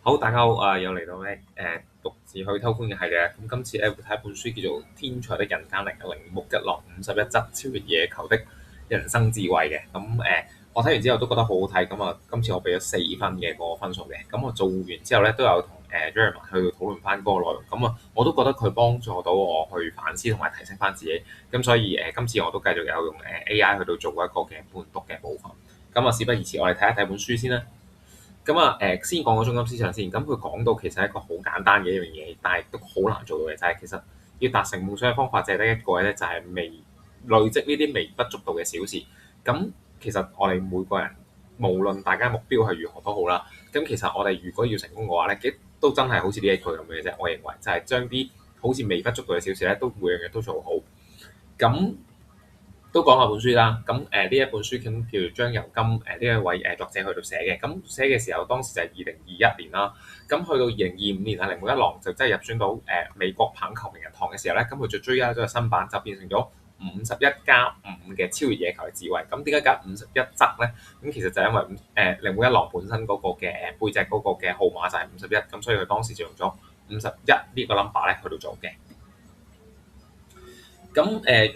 好，大家好，又嚟到咧獨自去偷歡嘅系列。咁今次咧會睇一本書叫做《天才的人間力》，鈴木一郎51則超越野球的人生智慧嘅。我睇完之後都覺得好好睇。今次我俾咗4分嘅個分數嘅。咁我做完之後咧都有同Jeremy 去討論翻嗰個內容。我都覺得佢幫助到我去反思同埋提升翻自己。咁所以今次我都繼續有用AI 去到做一個嘅伴讀嘅部分。事不宜遲，我哋睇一睇本書先啦。先講個中心思想先。佢講到其實係一個好簡單嘅一樣嘢，但係都好難做到嘅，就係其實要達成夢想嘅方法，就係得一個咧，就係累積呢啲微不足道嘅小事。咁其實我哋每個人無論大家目標係如何都好啦，咁其實我哋如果要成功嘅話咧，都真係好似呢一句咁嘅啫。我認為就係將啲好似微不足道嘅小事咧，都每樣嘢都做好。咁都講下本書啦。呢一本書咁叫做張由金呢一位作者去到寫嘅。寫嘅時候當時就係2021年啦。去到2025年鈴木一郎就真係入選到美國棒球名人堂嘅時候咧，佢就追加咗個新版，就變成咗51+5嘅超越野球嘅智慧。點解加51則咧？其實就係因為鈴木一郎本身嗰個嘅背脊嗰個嘅號碼就係51，所以佢當時就用咗51呢個 number 咧去到做嘅。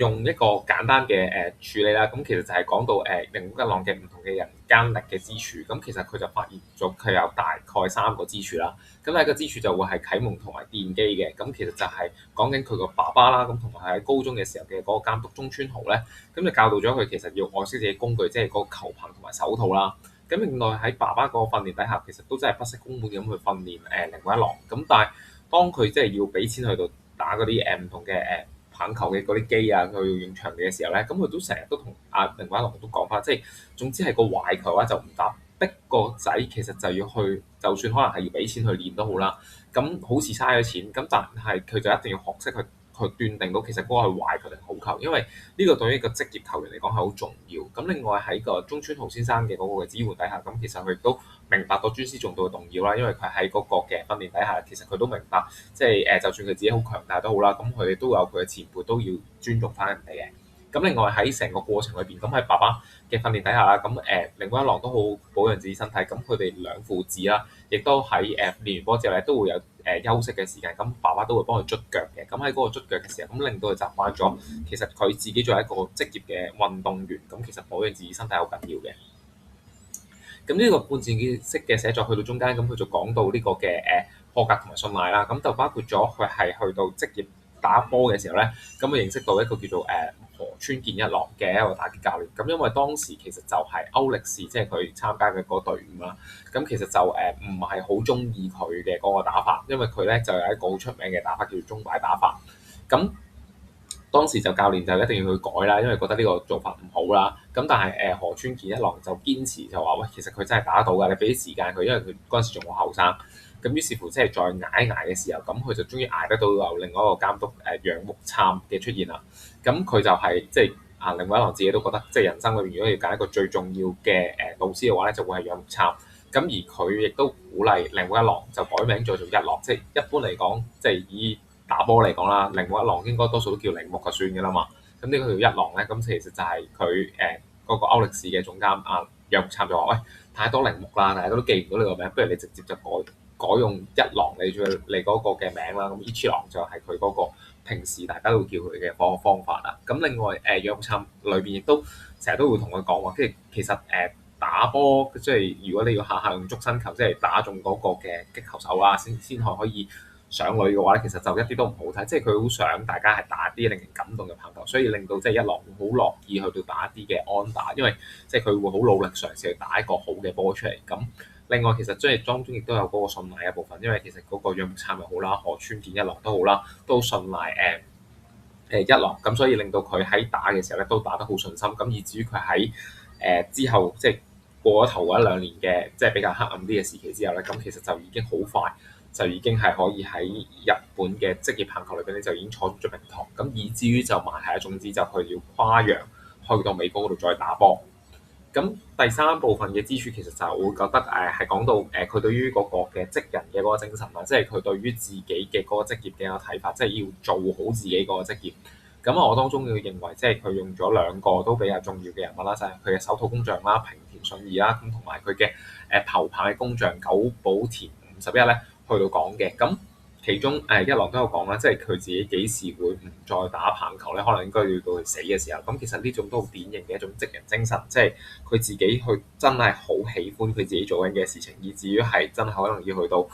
用一個簡單嘅處理啦。其實就係講到鈴木一郎嘅唔同嘅人間力嘅支柱。其實佢就發現咗佢有大概3個支柱啦。第一個支柱就會係啟蒙同埋奠基嘅。其實就係講緊佢個爸爸啦。同埋喺高中嘅時候嘅嗰個監督中村豪咧，就教導咗佢其實要愛惜自己工具，即係嗰個球棒同埋手套啦。另外喺爸爸個訓練底下，其實都真係不惜工本咁去訓練鈴木一郎。但係當佢即係要俾錢去到打嗰啲唔同嘅棒球嘅嗰啲機啊，佢要用場地嘅時候咧，佢都成日都同鈴木一郎都講翻，即係總之係個壞球嘅話就唔打，逼個仔其實就要去，就算可能係要俾錢去練都好啦。好似嘥咗錢，但係佢就一定要學識去斷定到其實嗰個係壞球定好球，因為呢個對於一個職業球員嚟講係好重要。另外喺個中村豪先生嘅嗰個嘅支援底下，其實佢亦都明白到尊師重道嘅重要啦。因為佢喺嗰個嘅訓練底下，其實佢都明白，即係就算佢自己好強大都好啦，佢哋都有佢嘅前輩，都要尊重翻人哋嘅。另外喺成個過程裏邊，喺爸爸嘅訓練底下啦，鈴木一郎都好保養自己身體。佢哋兩父子啦，亦都喺練完波之後咧，都會有休息嘅時間。爸爸都會幫佢捽腳嘅。喺嗰個捽腳嘅時候，令到佢習慣咗，其實佢自己作為一個職業嘅運動員，其實保養自己身體好緊要嘅。呢個半自式嘅寫作去到中間，佢就講到呢個嘅破格同埋信賴啦。就包括咗佢係去到職業打波嘅時候咧，佢認識到一個叫做河村健一郎嘅一個打擊教練。因為當時其實就係歐力士，即係佢參加嘅嗰隊伍啦。其實就唔係好中意佢嘅嗰個打法，因為佢咧就有一個好出名嘅打法叫做鐘擺打法。當時就教練就一定要去改啦，因為覺得呢個做法唔好啦。但係河村健一郎就堅持就話：喂，其實佢真係打得到㗎，你俾啲時間佢，因為佢嗰陣時仲好後生。於是乎即係再捱一捱嘅時候，佢就終於捱得到有另外一個監督楊木杉嘅出現啦。佢就係即係鈴木一郎自己都覺得，即係人生裏面如果要揀一個最重要嘅導師嘅話咧，就會係楊木杉。而佢亦都鼓勵鈴木一郎就改名再做一郎。即係一般嚟講，即係以打波嚟講啦，鈴木一郎應該多數都叫鈴木就算嘅啦嘛。呢個叫一郎咧，其實就係佢嗰個歐力士嘅總監楊木杉就話：喂，太多鈴木啦，大家都記唔到呢個名，不如你直接就改用一郎你嗰個嘅名啦。一郎就係佢嗰個平時大家都會叫佢嘅方法啦。另外楊木杉裏邊亦都成日都會同佢講話，即係其實打波即係如果你要下下用觸身球，即係打中嗰個嘅擊球手啊，先可以上壘嘅話咧，其實就一啲都唔好睇。即係佢好想大家係打一啲令人感動嘅棒球，所以令到即係一郎好樂意去到打一啲嘅安打，因為即係佢會好努力嘗試去打一個好嘅波出嚟。另外其實即係當中亦都有嗰個信賴嘅部分，因為其實嗰個楊木杉又好啦，河村健一郎都好啦，都信賴一郎。所以令到佢喺打嘅時候咧都打得好順心。以至於佢喺之後即係過咗頭嗰1-2年嘅即係比較黑暗啲嘅時期之後咧，其實就已經好快就已經係可以喺日本嘅職業棒球裏邊咧就已經坐咗名堂。以至於就埋下一種子，就佢要跨洋去到美國嗰度再打波。第三部分嘅支柱其實就會覺得係講到佢對於嗰個嘅職人嘅嗰個精神啦，即係佢對於自己嘅嗰個職業嘅一個睇法，即係要做好自己嗰個職業。我當中要認為即係佢用咗2個都比較重要嘅人物啦，就係佢嘅手套工匠啦，平田信二啦，同埋佢嘅頭棒嘅工匠久保田51咧去到講嘅。咁其中一郎都有講啦，即係佢自己幾時會唔再打棒球咧？可能應該要到佢死嘅時候。咁其實呢種都好典型嘅一種職人精神，即係佢自己去真係好喜歡佢自己做緊嘅事情，以至於係真係可能要去到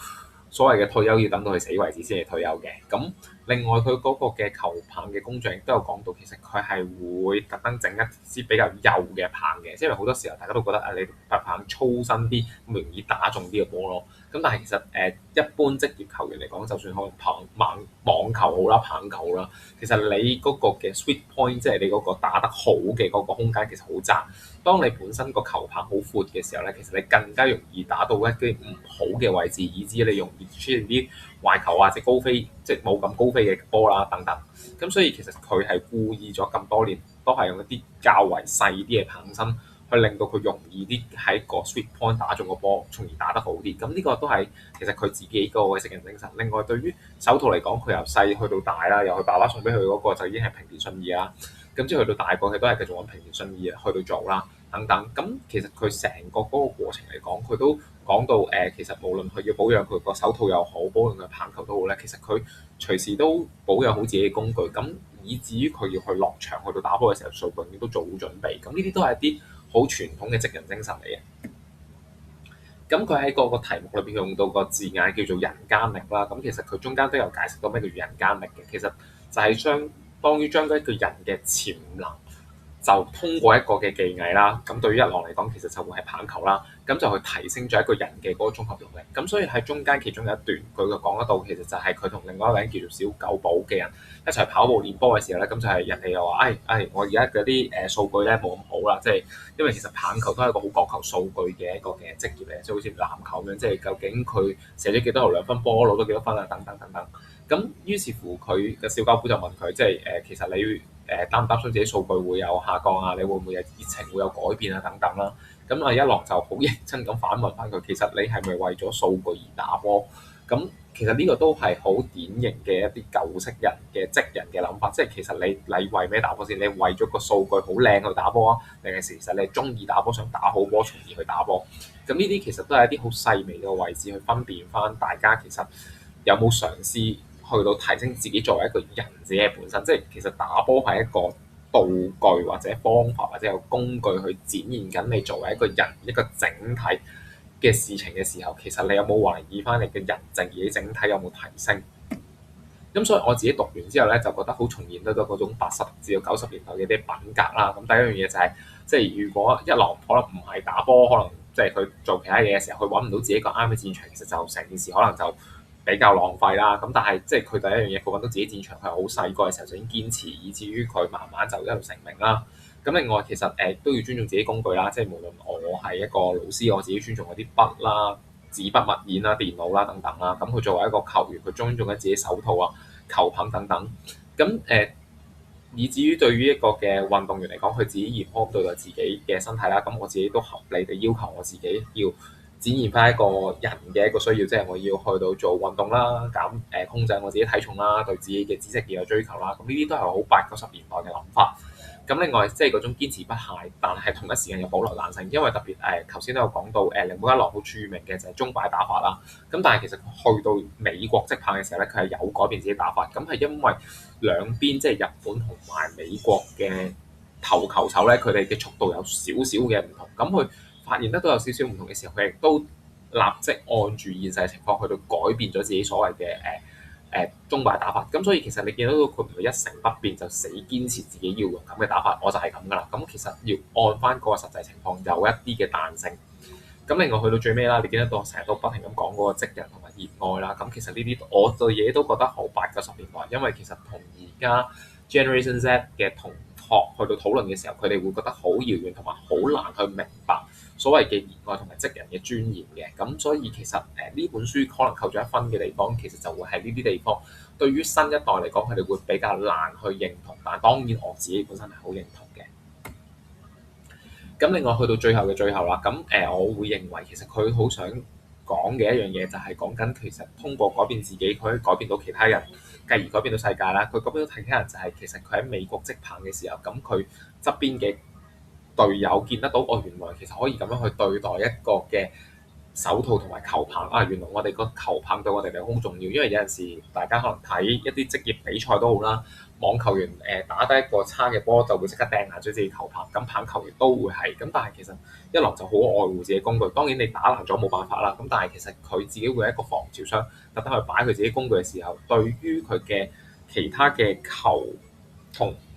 所謂嘅退休要等到佢死為止先係退休嘅。咁另外佢嗰個嘅球棒嘅工匠亦都有講到，其實佢係會特登整一支比較幼嘅棒嘅，即係好多時候大家都覺得你把棒粗身啲，咁容易打中啲嘅波咯。咁但係其實一般職業球員嚟講，就算可能網球好啦、棒球好啦，其實你嗰個嘅 sweet point，即係你嗰個打得好嘅嗰個空間其實好窄。當你本身個球棒好闊嘅時候咧，其實你更加容易打到一啲唔好嘅位置，以至你容易出現啲壞球啊，即係高飛，即係冇咁高飛嘅波啦等等。咁所以其實佢係故意咗咁多年，都係用一啲較為細啲嘅棒身，去令到佢容易啲喺個 sweet point 打中個波，從而打得好啲。咁呢個都係其實佢自己個職人精神。另外對於手套嚟講，佢由細去到大啦，由佢爸爸送俾佢嗰個就已經係平田信二啦。咁之後去到大個，佢都係繼續揾平田信二去到做啦，等等。咁其實佢成個嗰個過程嚟講，佢都講到其實無論佢要保養佢個手套又好，保養佢棒球都好咧，其實佢隨時都保養好自己嘅工具。咁以至於佢要去落場去到打波嘅時候，數據都做好準備。咁呢啲都係一啲好傳統嘅職人精神嚟嘅。咁佢喺嗰個題目裏邊用到個字眼叫做人間力啦。咁其實佢中間都有解釋到咩叫人間力嘅。其實就係當於將一個人嘅潛能就通過一個嘅技藝啦。咁對於一郎嚟講，其實就會係棒球啦。咁就去提升咗一個人嘅嗰個綜合能力。咁所以喺中間其中有一段佢就講得到，其實就係佢同另外一個人叫做小九保嘅人一齊跑步練波嘅時候咧，咁就係人哋又話：我而家嗰啲數據咧冇咁好啦，即係因為其實棒球都係一個好講求數據嘅一個嘅職業嚟，即係好似籃球咁樣，即係究竟佢射咗幾多條2分波，攞咗幾多分啊，等等等等。咁於是乎佢嘅小九保就問佢，即係其實你擔唔擔心自己數據會有下降啊？你會唔會有熱情會有改變啊？等等啦。咁一郎就好認真咁反問翻佢，其實你係咪為咗數據而打波？咁其實呢個都係好典型嘅一啲舊式人嘅職人嘅諗法，即係其實你為咩打波先？你為咗個數據好靚去打波啊，定係其實你係中意打波，想打好波，從而去打波？咁呢啲其實都係一啲好細微嘅位置去分辨翻大家其實有冇嘗試去到提升自己作為一個人自己嘅本身。即係其實打波係一個道具或者方法或者有工具去展現緊你作為一個人一個整體嘅事情嘅時候，其實你有冇懷疑翻你嘅人自己整體有冇提升？咁所以我自己讀完之後咧，就覺得好重現得到嗰種80至到90年代嘅啲品格啦。咁第一樣嘢就係、即係如果一郎可能唔係打波，可能即係佢做其他嘢嘅時候，佢揾唔到自己個啱嘅戰場，其實就成件事可能就比較浪費啦。咁但係即係佢第一樣嘢，佢揾到自己戰場，佢係好細個嘅時候就已經堅持，以至於佢慢慢就一路成名啦。咁另外其實都要尊重自己工具啦，即係無論我係一個老師，我自己尊重嗰啲筆啦、紙筆墨硯啦、電腦啦等等啦。咁佢作為一個球員，佢尊重緊自己手套啊、球棒等等。咁以至於對於一個嘅運動員嚟講，佢自己嚴苛對待自己嘅身體啦。咁我自己都合理地要求我自己要展現翻一個人嘅一個需要，即係我要去到做運動啦，控制我自己體重啦，對自己嘅知識要有追求啦。咁呢啲都係好80、90年代嘅諗法。咁另外即係嗰種堅持不懈，但係同一時間又保留彈性，因為特別頭先都有講到鈴木一郎好著名嘅就係鐘擺打法啦。咁但係其實去到美國職棒嘅時候咧，佢係有改變自己打法。咁係因為兩邊即係日本同埋美國嘅投球手咧，佢哋嘅速度有少少嘅唔同。咁佢發現得都有少少唔同嘅時候，佢亦都立即按住現實情況去到改變咗自己所謂嘅鐘擺打法。咁所以其實你見到佢唔會一成不變就死堅持自己要用咁嘅打法，我就係咁噶啦。咁其實要按翻嗰個實際情況有一啲嘅彈性。咁另外去到最尾啦，你見得到我成日都不停咁講嗰個職人同埋熱愛啦。咁其實呢啲我對嘢都覺得好80、90年代，因為其實同而家 Generation Z 嘅同學去到討論嘅時候，佢哋會覺得好遙遠同埋好難去明白所謂嘅熱愛同埋職人嘅尊嚴嘅。咁所以其實呢本書可能扣咗1分嘅地方，其實就會係呢啲地方。對於新一代嚟講，佢哋會比較難去認同，但係當然我自己本身係好認同嘅。咁另外去到最後嘅最後啦，咁我會認為其實佢好想講嘅一樣嘢就係講緊其實通過改變自己，佢可以改變到其他人，繼而改變到世界啦。佢改變到其他人就係其實佢喺美國職棒嘅時候，咁佢側邊嘅隊友見得到，原來其實可以咁樣去對待一個嘅手套同埋球棒啊，原來我哋個球棒對我哋嚟講好重要，因為有陣時大家可能睇一啲職業比賽都好啦，網球員打低一個差嘅波就會即刻掟爛咗自己球棒，咁棒球員都會係，咁但係其實一來就好愛護自己工具，當然你打爛咗冇辦法啦，咁但係其實佢自己會係一個防潮箱，特登去擺佢自己工具嘅時候，對於佢嘅其他嘅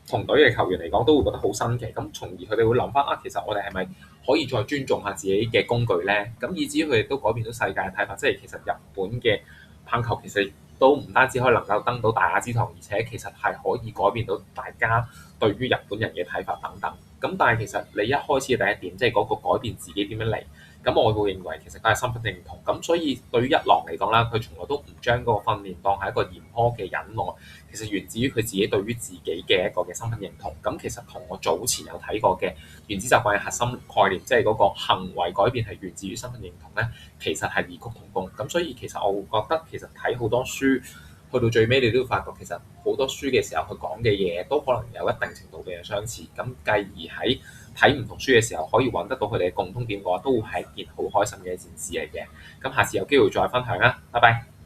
同隊嘅球員嚟講都會覺得好新奇，咁從而佢哋會諗翻啊，其實我哋係咪可以再尊重下自己嘅工具咧？咁以至於佢哋都改變咗世界嘅睇法，即係其實日本嘅棒球其實都唔單止可以能夠登到大雅之堂，而且其實係可以改變到大家對於日本人嘅睇法等等。咁但係其實你一開始嘅第一點，即係嗰個改變自己點樣嚟，咁我會認為其實佢係身份認同。咁所以對於一郎嚟講啦，佢從來都唔將嗰個訓練當係一個嚴苛嘅忍耐，其實源自於佢自己對於自己嘅一個嘅身份認同。咁其實同我早前有睇過嘅原子習慣嘅核心概念，即係嗰個行為改變係源自於身份認同咧，其實係異曲同工。咁所以其實我會覺得其實睇好多書，去到最尾你都會發覺其實好多書嘅時候佢講嘅嘢都可能有一定程度嘅相似。咁繼而喺睇唔同書嘅時候可以揾得到佢哋嘅共通點嘅話，都會係一件好開心嘅一件事嚟嘅。咁下次有機會再分享啦，拜拜。